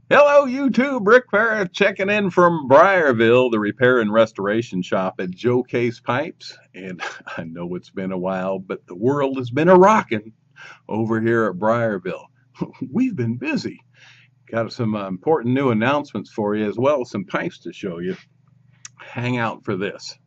Hello, YouTube. Rick Parrott checking in from Briarville, the repair and restoration shop at Joe Case Pipes. And I know it's been a while, but the world has been a rocking over here at Briarville. We've been busy. Got some important new announcements for you, as well as some pipes to show you. Hang out for this.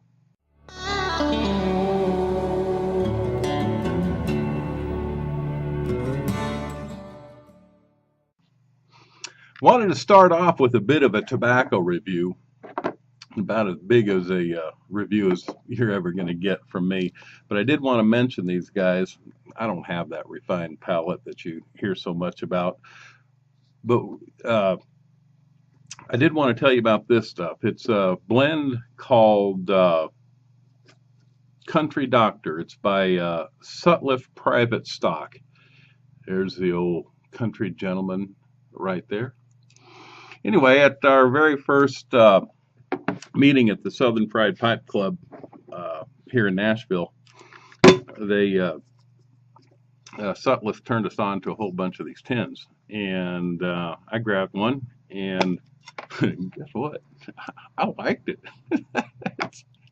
Wanted to start off with a bit of a tobacco review, about as big as a review as you're ever going to get from me. But I did want to mention these guys. I don't have that refined palate that you hear so much about. But I did want to tell you about this stuff. It's a blend called Country Doctor. It's by Sutliff Private Stock. There's the old country gentleman right there. Anyway, at our very first meeting at the Southern Fried Pipe Club here in Nashville, they Sutliff turned us on to a whole bunch of these tins, and I grabbed one, and guess what? I liked it.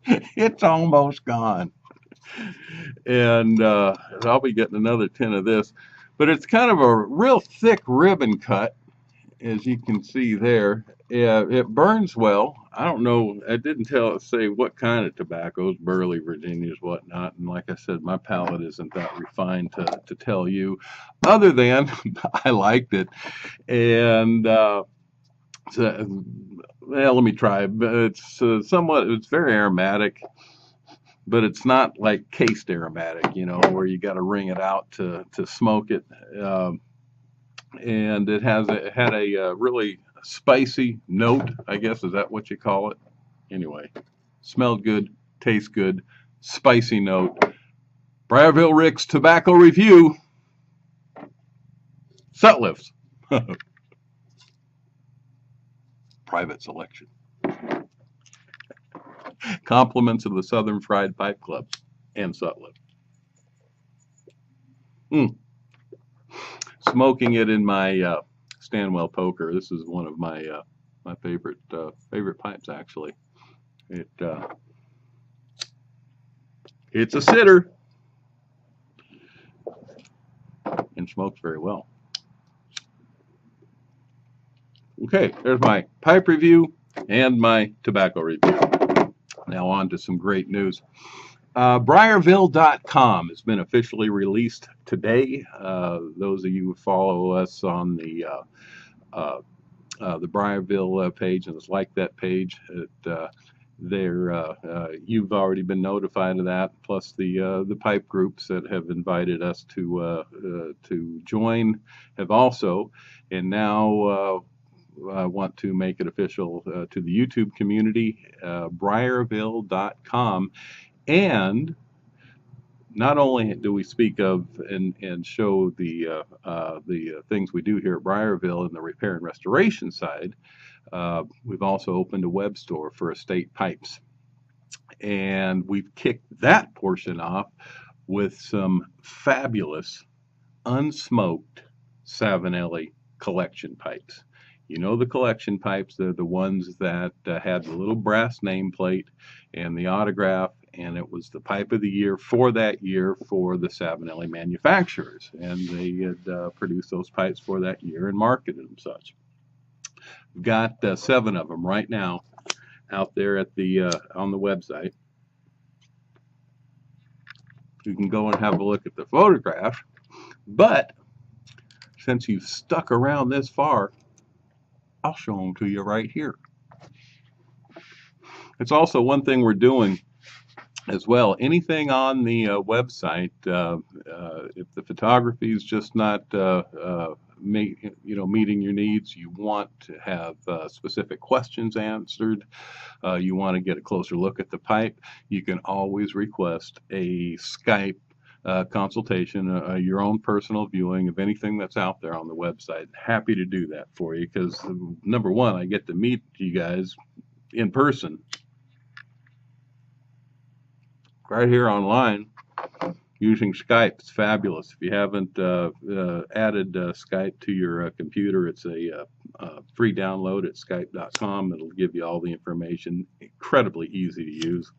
It's almost gone, and I'll be getting another tin of this, but it's kind of a real thick ribbon cut, as you can see there. It burns well. I don't know, I didn't say what kind of tobaccos, Burley, Virginias, whatnot, and like I said, my palate isn't that refined to tell you, other than I liked it. And well, let me try. It's it's very aromatic, but it's not like cased aromatic, where you got to wring it out to smoke it. And it had a really spicy note, I guess. Is that what you call it? Anyway, smelled good, tastes good, spicy note. Briarville Rick's Tobacco Review. Sutliff's. Private selection. Compliments of the Southern Fried Pipe Club and Sutliff. Smoking it in my Stanwell poker. This is one of my my favorite pipes, actually. It's a sitter and smokes very well. Okay, there's my pipe review and my tobacco review. Now on to some great news. Briarville.com has been officially released today. Those of you who follow us on the Briarville page and like that page, you've already been notified of that. Plus the pipe groups that have invited us to join have also, and now I want to make it official to the YouTube community. Briarville.com. And not only do we speak of and show the things we do here at Briarville in the repair and restoration side, we've also opened a web store for estate pipes. And we've kicked that portion off with some fabulous unsmoked Savinelli collection pipes. You know the collection pipes, they're the ones that had the little brass nameplate and the autograph, and it was the pipe of the year for that year for the Savinelli manufacturers. And they had produced those pipes for that year and marketed them such. We've got 7 of them right now out there at the on the website. You can go and have a look at the photograph, but since you've stuck around this far, I'll show them to you right here. It's also one thing we're doing as well. Anything on the website, if the photography is just not meeting your needs, you want to have specific questions answered, you want to get a closer look at the pipe, you can always request a Skype consultation, your own personal viewing of anything that's out there on the website. Happy to do that for you, because number one, I get to meet you guys in person right here online, using Skype. It's fabulous. If you haven't added Skype to your computer, it's a free download at skype.com. It'll give you all the information. Incredibly easy to use.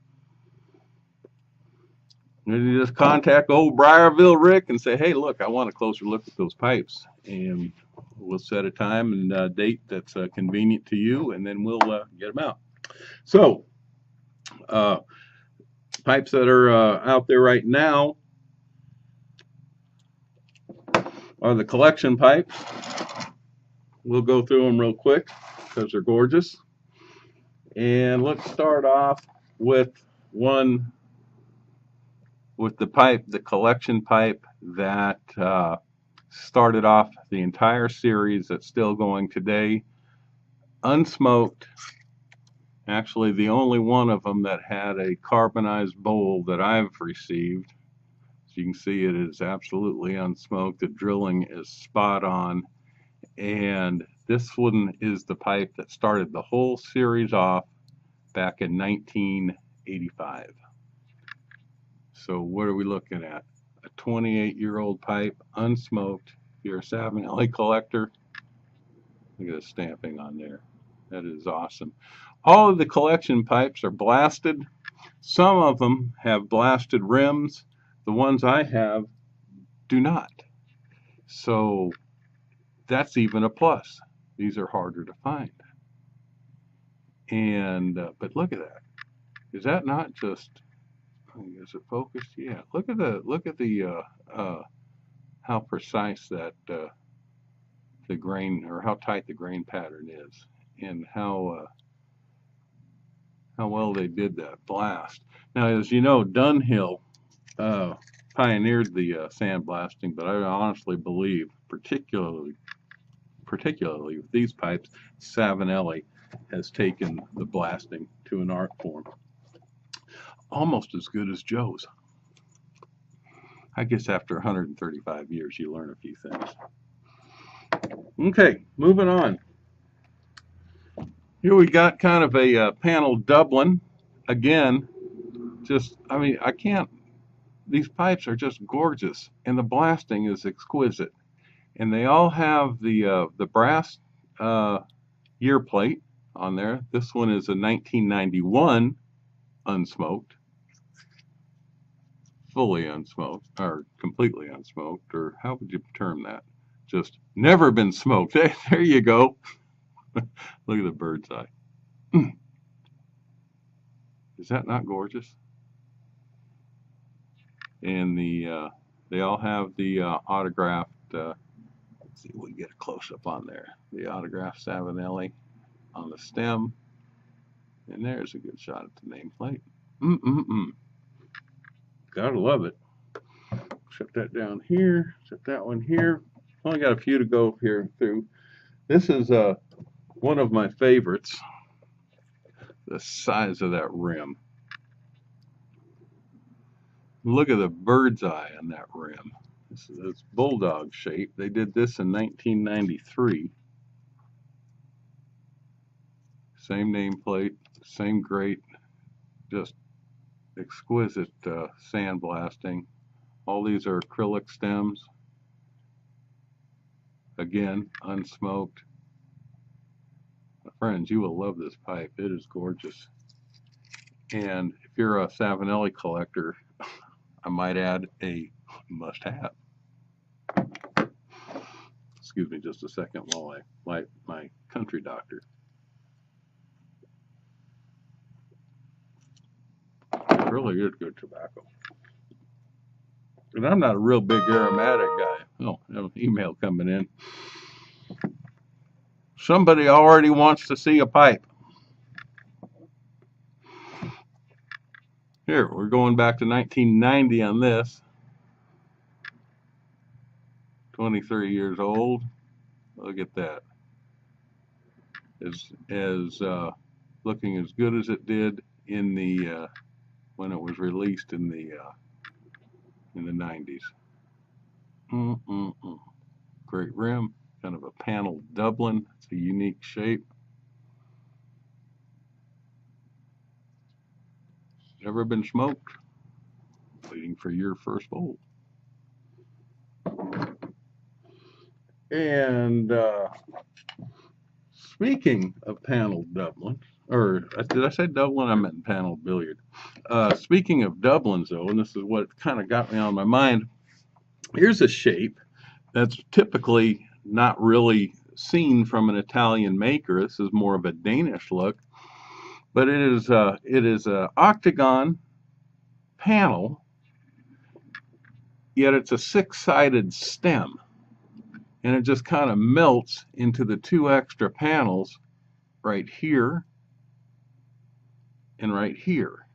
And you just contact old Briarville Rick and say, hey, look, I want a closer look at those pipes. And we'll set a time and date that's convenient to you, and then we'll get them out. So, pipes that are out there right now are the collection pipes. We'll go through them real quick because they're gorgeous. And let's start off with the collection pipe that started off the entire series that's still going today, unsmoked. Actually, the only one of them that had a carbonized bowl that I've received. As you can see, it is absolutely unsmoked. The drilling is spot on. And this one is the pipe that started the whole series off back in 1985. So what are we looking at? A 28-year-old pipe, unsmoked. If you're a Savinelli collector, look at the stamping on there. That is awesome. All of the collection pipes are blasted. Some of them have blasted rims. The ones I have do not. So that's even a plus. These are harder to find. And but look at that. Is that not just? Is it focused? Yeah. Look at the how precise that the grain, or how tight the grain pattern is, and how well they did that blast. Now, as you know, Dunhill pioneered the sandblasting, but I honestly believe, particularly with these pipes, Savinelli has taken the blasting to an art form. Almost as good as Joe's. I guess after 135 years, you learn a few things. Okay, moving on. Here we got kind of a panel Dublin. Again, these pipes are just gorgeous, and the blasting is exquisite. And they all have the brass year plate on there. This one is a 1991 unsmoked. Fully unsmoked, or completely unsmoked, or how would you term that? Just never been smoked. There you go. Look at the bird's eye. Is that not gorgeous? And they all have the autographed. Let's see if we can get a close up on there. The autographed Savinelli on the stem, and there's a good shot at the nameplate. Gotta love it. Set that down here. Set that one here. Only got a few to go here through. This is one of my favorites. The size of that rim. Look at the bird's eye on that rim. It's bulldog shape. They did this in 1993. Same nameplate, same grate, just exquisite sandblasting. All these are acrylic stems. Again, unsmoked. My friends, you will love this pipe. It is gorgeous. And if you're a Savinelli collector, I might add a must-have. Excuse me just a second while I light my country doctor. It really is good tobacco. And I'm not a real big aromatic guy. Oh, I have an email coming in. Somebody already wants to see a pipe. Here, we're going back to 1990 on this. 23 years old. Look at that. As looking as good as it did in the when it was released in the 90s. Great rim, kind of a panel Dublin. It's a unique shape. Never been smoked. Waiting for your first bolt. And speaking of paneled Dublin, or did I say Dublin? I meant paneled billiard. Speaking of Dublins, though, and this is what kind of got me on my mind, here's a shape that's typically not really seen from an Italian maker. This is more of a Danish look, but it is a octagon panel, yet it's a six-sided stem, and it just kind of melts into the two extra panels right here and right here,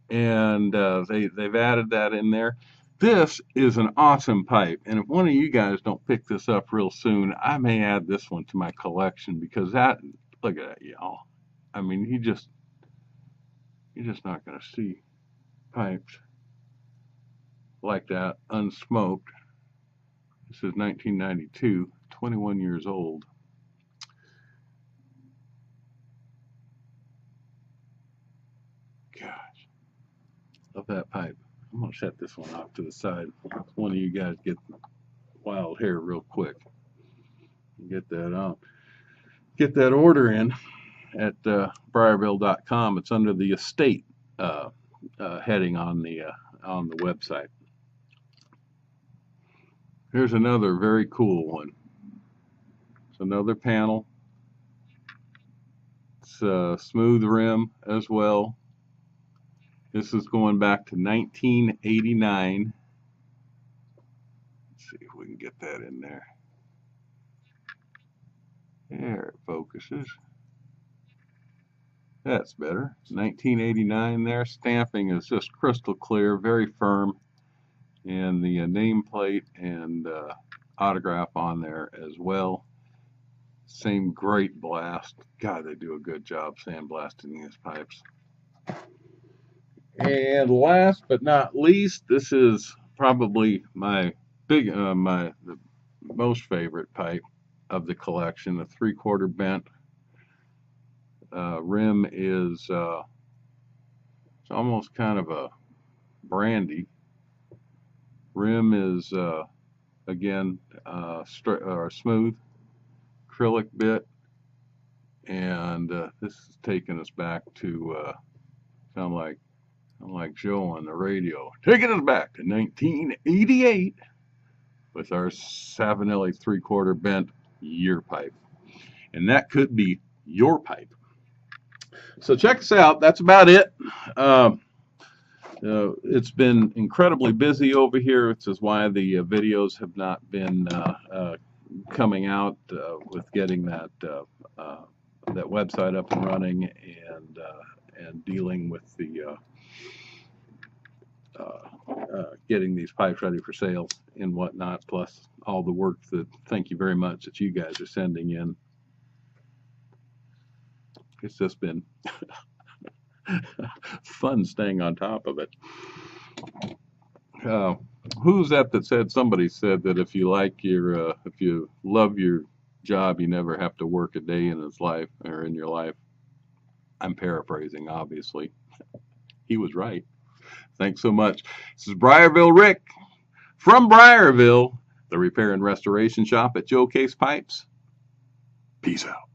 and they've added that in there. This is an awesome pipe, and if one of you guys don't pick this up real soon, I may add this one to my collection, because that, look at that, y'all. I mean, you're just not going to see pipes like that unsmoked. This is 1992, 21 years old. Gosh, love that pipe. I'm going to set this one off to the side. One of you guys get wild hair real quick. Get that on. Get that order in at Briarville.com. It's under the estate heading on the website. Here's another very cool one. It's another panel. It's a smooth rim as well. This is going back to 1989. Let's see if we can get that in there. There it focuses. That's better. 1989 there. Stamping is just crystal clear, very firm. And the nameplate and autograph on there as well. Same great blast. God, they do a good job sandblasting these pipes. And last but not least, this is probably my the most favorite pipe of the collection. The 3/4 bent rim is it's almost kind of a brandy. Rim is again smooth acrylic bit, and this is taking us back to sound like Joe on the radio, taking us back to 1988 with our Savinelli 3/4 bent year pipe, and that could be your pipe. So check us out. That's about it. It's been incredibly busy over here, which is why the videos have not been coming out with getting that website up and running, and dealing with the getting these pipes ready for sale and whatnot, plus all the work that, thank you very much, that you guys are sending in. It's just been fun staying on top of it. Who's that said? Somebody said that if you love your job, you never have to work a day in his life or in your life. I'm paraphrasing, obviously. He was right. Thanks so much. This is Briarville Rick from Briarville, the repair and restoration shop at Joe Case Pipes. Peace out.